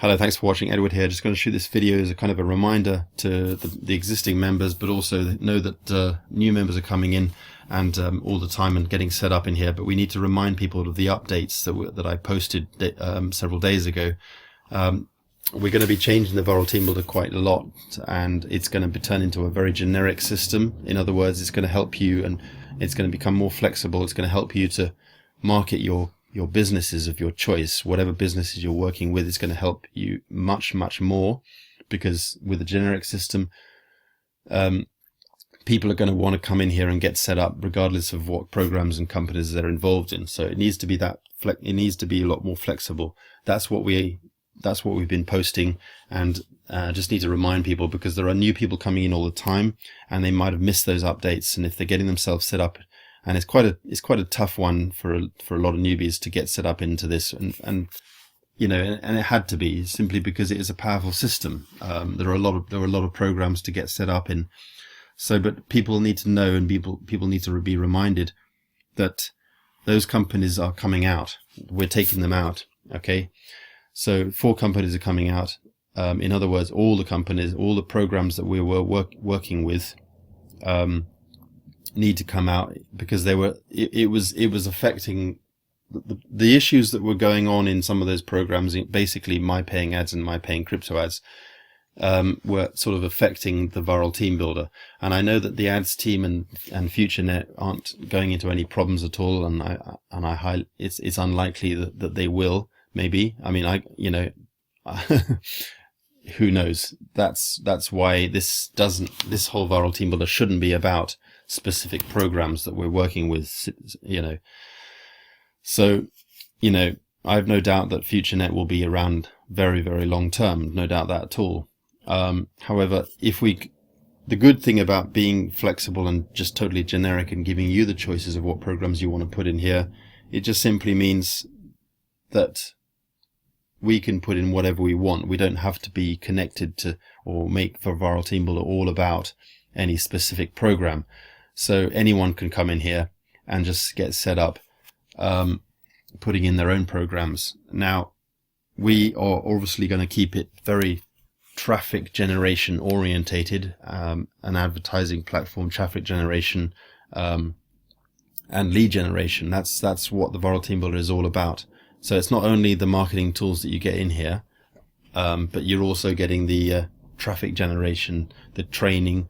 Hello, thanks for watching. Edward here. Just going to shoot this video as a kind of a reminder to the existing members, but also know that new members are coming in and all the time and getting set up in here. But we need to remind people of the updates that I posted several days ago. We're going to be changing the Virl Team Builder quite a lot, and it's going to be turned into a very generic system. In other words, it's going to help you, and it's going to become more flexible. It's going to help you to market your businesses of your choice. Whatever businesses you're working with, is going to help you much more, because with a generic system, people are going to want to come in here and get set up regardless of what programs and companies they're involved in. So it needs to be it needs to be a lot more flexible. That's what we've been posting, and just need to remind people, because there are new people coming in all the time and they might have missed those updates. And if they're getting themselves set up, and it's quite a tough one for a lot of newbies to get set up into this, and you know, and it had to be, simply because it is a powerful system. There are a lot of programs to get set up in. So, but people need to know, and people need to be reminded that those companies are coming out. We're taking them out. Okay, so 4 companies are coming out. In other words, all the companies, all the programs that we were working with, need to come out, because it was affecting the issues that were going on in some of those programs. Basically, my paying ads and my paying crypto ads were sort of affecting the Virl Team Builder. And I know that the ads team and FutureNet aren't going into any problems at all, and it's unlikely that they will. Maybe, I mean, who knows? That's why this whole Virl Team Builder shouldn't be about specific programs that we're working with, you know. So, you know, I have no doubt that FutureNet will be around very long term, no doubt that at all. However, the good thing about being flexible and just totally generic and giving you the choices of what programs you want to put in here, it just simply means that we can put in whatever we want. We don't have to be connected to, or make for Virl Team Builder all about any specific program. So anyone can come in here and just get set up, putting in their own programs. Now, we are obviously going to keep it very traffic generation orientated, an advertising platform, traffic generation, and lead generation. That's what the Virl Team Builder is all about. So it's not only the marketing tools that you get in here, but you're also getting the traffic generation, the training,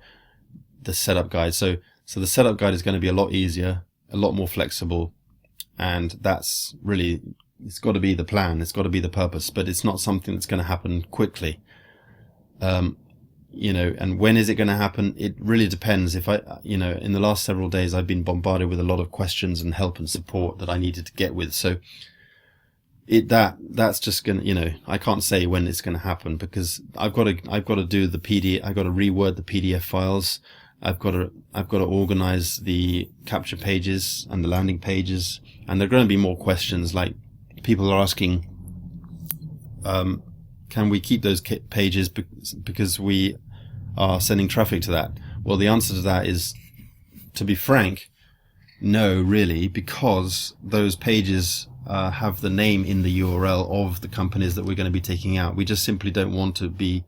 the setup guide. So the setup guide is going to be a lot easier, a lot more flexible, and that's really, it's got to be the plan, it's got to be the purpose, but it's not something that's going to happen quickly. You know, and when is it going to happen? It really depends. If in the last several days, I've been bombarded with a lot of questions and help and support that I needed to get with. So that's just gonna, you know, I can't say when it's going to happen, because I've got to do the PDF. I've got to reword the PDF files. I've got to organize the capture pages and the landing pages, and there are going to be more questions. Like, people are asking, can we keep those pages because we are sending traffic to that? Well, the answer to that is, to be frank, no, really, because those pages have the name in the URL of the companies that we're going to be taking out. We just simply don't want to be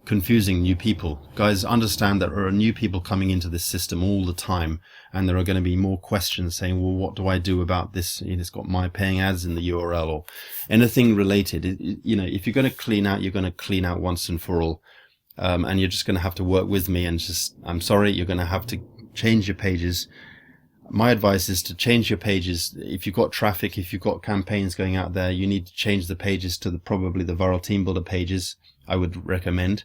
confusing new people. Guys, understand that there are new people coming into this system all the time, and there are going to be more questions saying, well, what do I do about this? It's got my paying ads in the URL, or anything related. You know, if you're going to clean out, you're going to clean out once and for all. And you're just going to have to work with me, and I'm sorry, you're going to have to change your pages. My advice is to change your pages. If you've got traffic, if you've got campaigns going out there, you need to change the pages to probably the Virl Team Builder pages, I would recommend.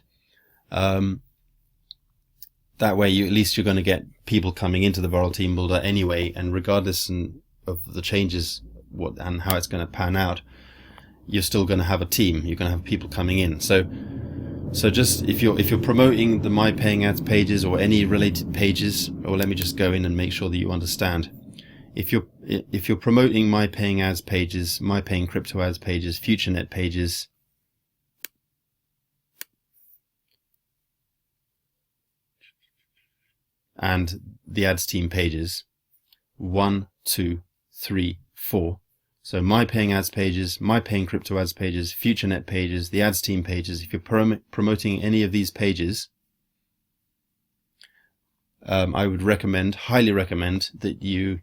That way, at least you're going to get people coming into the Virl Team Builder anyway, and regardless of the changes, and how it's going to pan out, you're still going to have a team. You're going to have people coming in. So just if you're promoting the My Paying Ads pages or any related pages, or let me just go in and make sure that you understand. If you're promoting My Paying Ads pages, My Paying Crypto Ads pages, FutureNet pages, and the ads team pages, 1, 2, 3, 4. So my paying ads pages, my paying crypto ads pages, FutureNet pages, the ads team pages. If you're promoting any of these pages, I would highly recommend that you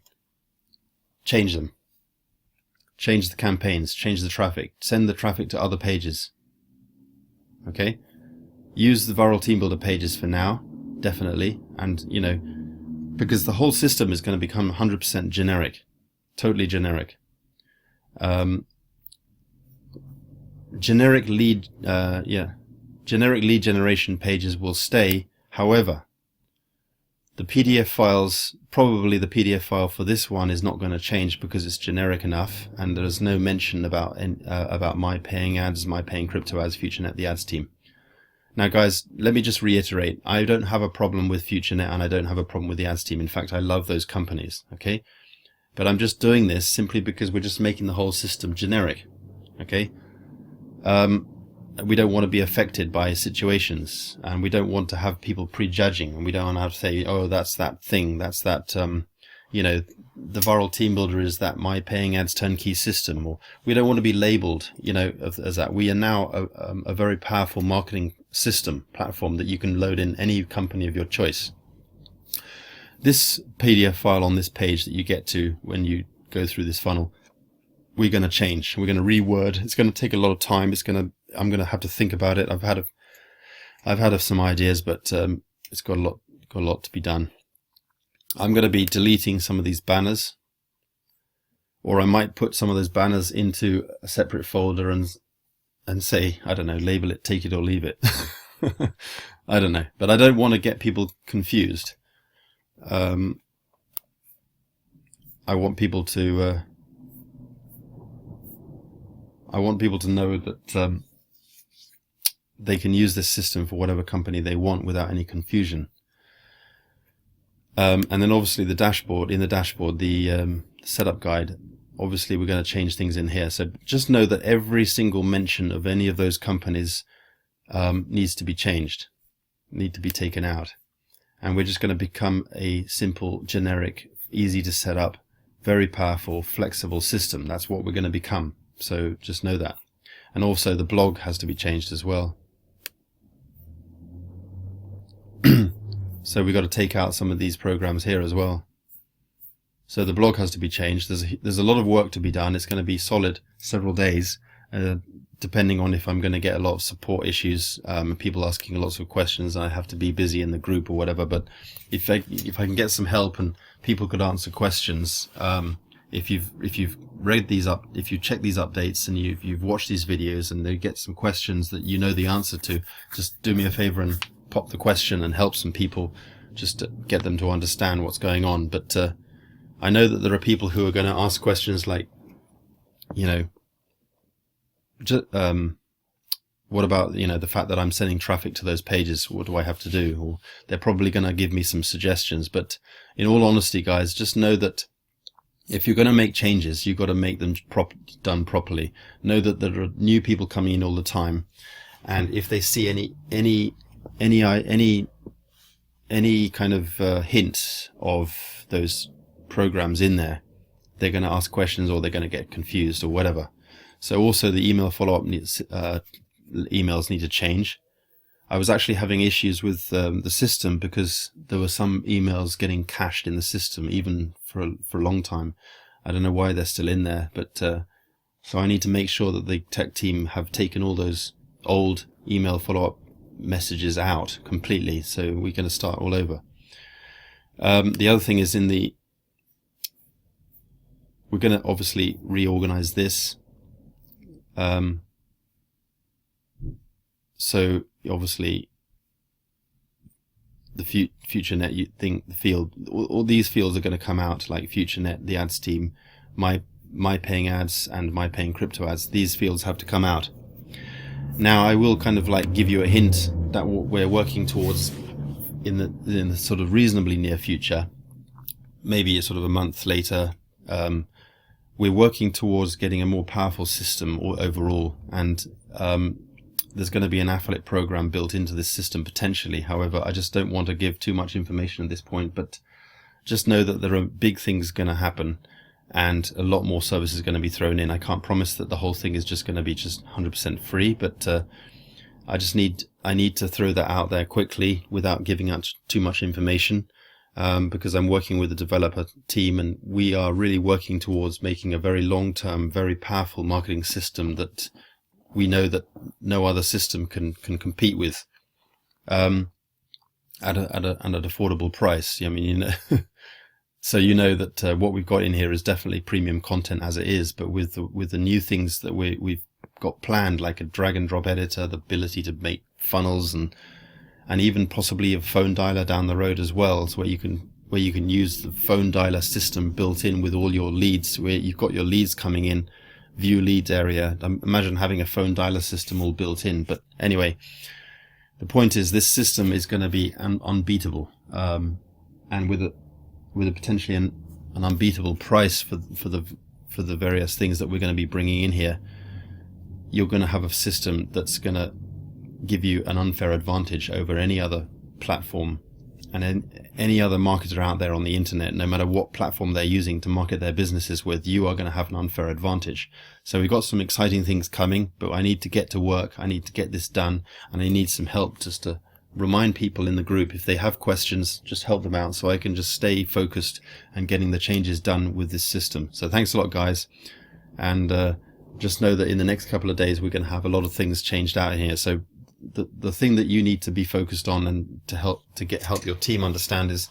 change them. Change the campaigns, change the traffic, send the traffic to other pages. Okay? Use the viral team builder pages for now, definitely. And, because the whole system is going to become 100% generic, totally generic. Generic lead generation pages will stay. However, the PDF files, probably the PDF file for this one is not going to change because it's generic enough, and there's no mention about my paying ads, my paying crypto ads, FutureNet, the ads team. Now, guys, let me just reiterate: I don't have a problem with FutureNet, and I don't have a problem with the ads team. In fact, I love those companies. Okay. But I'm just doing this simply because we're just making the whole system generic, okay? We don't want to be affected by situations, and we don't want to have people prejudging, and we don't want to have to say, oh, that's that thing, that's that, the viral team builder is that my paying ads turnkey system, or we don't want to be labeled, as that. We are now a very powerful marketing platform that you can load in any company of your choice. This PDF file on this page that you get to when you go through this funnel, we're going to change. We're going to reword. It's going to take a lot of time. I'm going to have to think about it. I've had some ideas, but it's got a lot to be done. I'm going to be deleting some of these banners, or I might put some of those banners into a separate folder and say, I don't know, label it, take it or leave it. I don't know, but I don't want to get people confused. I want people to know that they can use this system for whatever company they want without any confusion. And then obviously the dashboard, the setup guide, obviously we're going to change things in here. So just know that every single mention of any of those companies needs to be changed, need to be taken out. And we're just going to become a simple, generic, easy to set up, very powerful, flexible system. That's what we're going to become. So just know that. And also the blog has to be changed as well. So we've got to take out some of these programs here as well. So the blog has to be changed. There's a lot of work to be done. It's going to be solid several days, depending on if I'm going to get a lot of support issues, people asking lots of questions, and I have to be busy in the group or whatever. But if I can get some help and people could answer questions, if you've read these up, if you check these updates and you've watched these videos and they get some questions that you know the answer to, just do me a favor and pop the question and help some people just to get them to understand what's going on. But I know that there are people who are going to ask questions like, what about, the fact that I'm sending traffic to those pages? What do I have to do? Or they're probably going to give me some suggestions. But in all honesty, guys, just know that if you're going to make changes, you've got to make them done properly. Know that there are new people coming in all the time, and if they see any kind of hint of those programs in there, they're going to ask questions or they're going to get confused or whatever. So also the email follow-up emails need to change. I was actually having issues with the system because there were some emails getting cached in the system even for a long time. I don't know why they're still in there, but so I need to make sure that the tech team have taken all those old email follow-up messages out completely. So we're going to start all over. The other thing is we're going to obviously reorganize this. So obviously the FutureNet, you think the field, all these fields are going to come out, like FutureNet, the ads team, my paying ads and my paying crypto ads. These fields have to come out. Now I will kind of like give you a hint that what we're working towards in the sort of reasonably near future, maybe sort of a month later, we're working towards getting a more powerful system overall, and there's going to be an affiliate program built into this system potentially. However, I just don't want to give too much information at this point, but just know that there are big things going to happen, and a lot more services are going to be thrown in. I can't promise that the whole thing is just going to be just 100% free, but I need to throw that out there quickly without giving out too much information, because I'm working with a developer team, and we are really working towards making a very long-term, very powerful marketing system that we know that no other system can compete with, at an affordable price. I mean, you know, so you know that what we've got in here is definitely premium content as it is, but with the new things that we've got planned, like a drag and drop editor, the ability to make funnels, and even possibly a phone dialer down the road as well, so where you can use the phone dialer system built in with all your leads, where you've got your leads coming in, view leads area. Imagine having a phone dialer system all built in. But anyway, the point is this system is going to be unbeatable, and with a potentially an unbeatable price for the various things that we're going to be bringing in here. You're going to have a system that's going to give you an unfair advantage over any other platform and any other marketer out there on the internet. No matter what platform they're using to market their businesses with, you are going to have an unfair advantage. So we've got some exciting things coming, but I need to get to work. I need to get this done, and I need some help just to remind people in the group, if they have questions, just help them out so I can just stay focused and getting the changes done with this system. So thanks a lot, guys. And just know that in the next couple of days, we're going to have a lot of things changed out here. So the thing that you need to be focused on and to help your team understand is,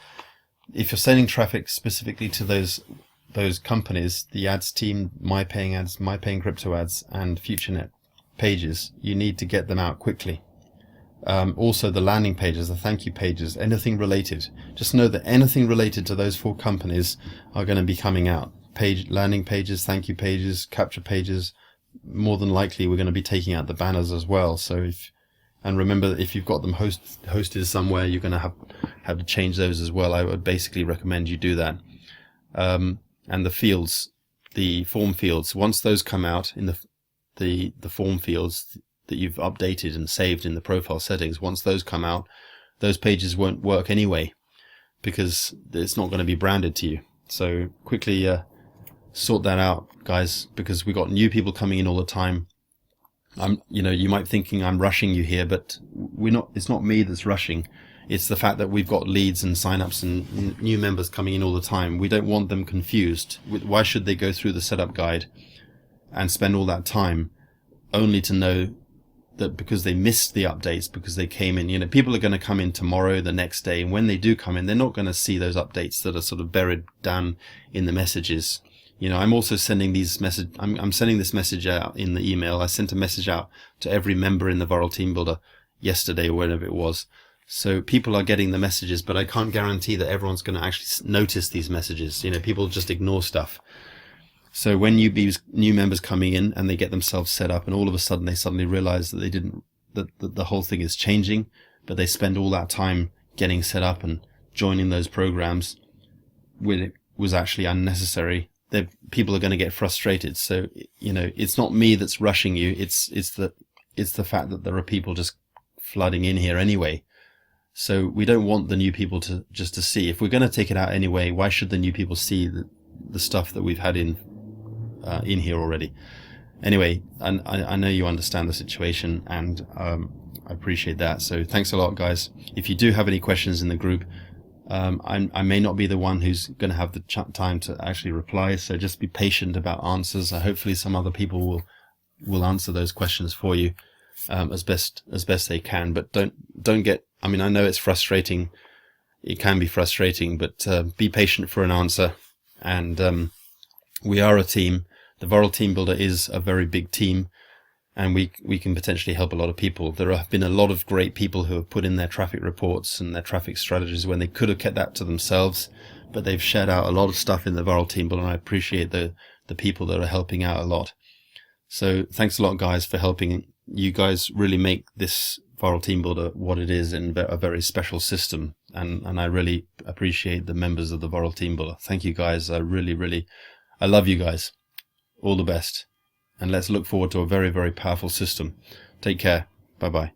if you're sending traffic specifically to those companies, the ads team, My Paying Ads, My Paying Crypto Ads, and FutureNet pages, you need to get them out quickly. Also the landing pages, the thank you pages, anything related. Just know that anything related to those 4 companies are going to be coming out. Landing pages, thank you pages, capture pages. More than likely, we're going to be taking out the banners as well. So and remember, if you've got them hosted somewhere, you're going to have to change those as well. I would basically recommend you do that. And the fields, the form fields, once those come out in the form fields that you've updated and saved in the profile settings, once those come out, those pages won't work anyway, because it's not going to be branded to you. So quickly sort that out, guys, because we got new people coming in all the time. You might thinking I'm rushing you here, but we're not. It's not me that's rushing. It's the fact that we've got leads and signups and new members coming in all the time. We don't want them confused. Why should they go through the setup guide and spend all that time only to know that because they missed the updates, because they came in, people are going to come in tomorrow, the next day, and when they do come in, they're not going to see those updates that are sort of buried down in the messages. I'm also sending I'm sending this message out in the email. I sent a message out to every member in the Viral Team Builder yesterday or whenever it was. So people are getting the messages, but I can't guarantee that everyone's going to actually notice these messages. People just ignore stuff. So when new members coming in and they get themselves set up, and all of a sudden they suddenly realize that that the whole thing is changing, but they spend all that time getting set up and joining those programs when it was actually unnecessary, people are going to get frustrated. So, it's not me that's rushing you. It's the fact that there are people just flooding in here anyway. So we don't want the new people to see. If we're going to take it out anyway, why should the new people see the stuff that we've had in here already? Anyway, I know you understand the situation, and I appreciate that. So thanks a lot, guys. If you do have any questions in the group, I may not be the one who's going to have the time to actually reply, so just be patient about answers. Hopefully some other people will answer those questions for you as best they can. But don't get, I know it's frustrating. It can be frustrating, but be patient for an answer. And we are a team. The Viral Team Builder is a very big team, and we can potentially help a lot of people. There have been a lot of great people who have put in their traffic reports and their traffic strategies when they could have kept that to themselves, but they've shared out a lot of stuff in the Viral Team Builder, and I appreciate the people that are helping out a lot. So thanks a lot, guys, for helping. You guys really make this Viral Team Builder what it is, and a very special system. And I really appreciate the members of the Viral Team Builder. Thank you, guys. I love you guys. All the best. And let's look forward to a very, very powerful system. Take care. Bye-bye.